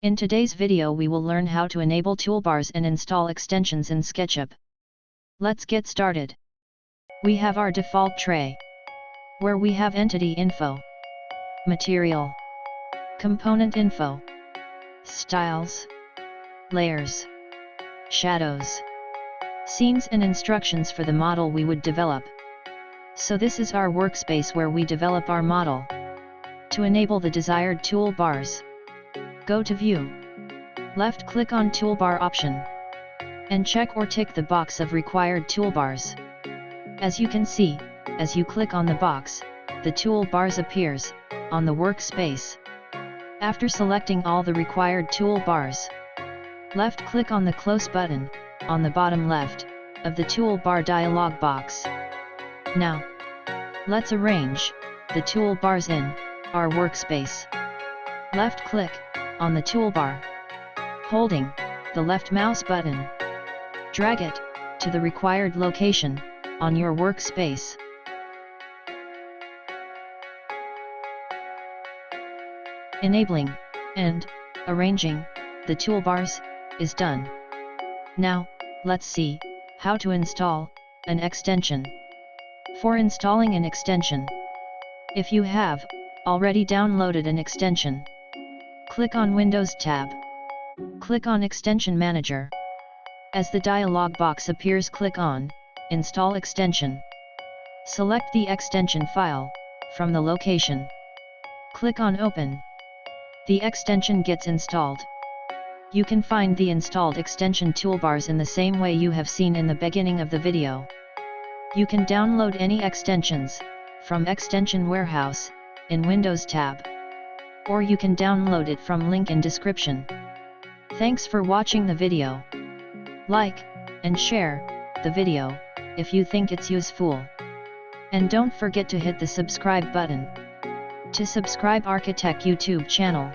In today's video we will learn how to enable toolbars and install extensions in SketchUp. Let's get started. We have our default tray, where we have entity info, material, component info, styles, layers, shadows, scenes and instructions for the model we would develop. So this is our workspace where we develop our model. To enable the desired toolbars, go to View, left-click on Toolbar option, and check or tick the box of required toolbars. As you can see, as you click on the box, the toolbars appears on the workspace. After selecting all the required toolbars, left-click on the Close button on the bottom left of the toolbar dialog box. Now, let's arrange the toolbars in our workspace. Left-click on the toolbar, holding the left mouse button, drag it to the required location on your workspace. Enabling and arranging the toolbars is done. Now, let's see how to install an extension. For installing an extension, if you have already downloaded an extension, click on Windows tab. Click on Extension Manager. As the dialog box appears, click on Install Extension. Select the extension file from the location. Click on Open. The extension gets installed. You can find the installed extension toolbars in the same way you have seen in the beginning of the video. You can download any extensions from Extension Warehouse in Windows tab, or you can download it from link in description. Thanks for watching the video. Like and share the video if you think it's useful. And don't forget to hit the subscribe button to subscribe Architect YouTube channel.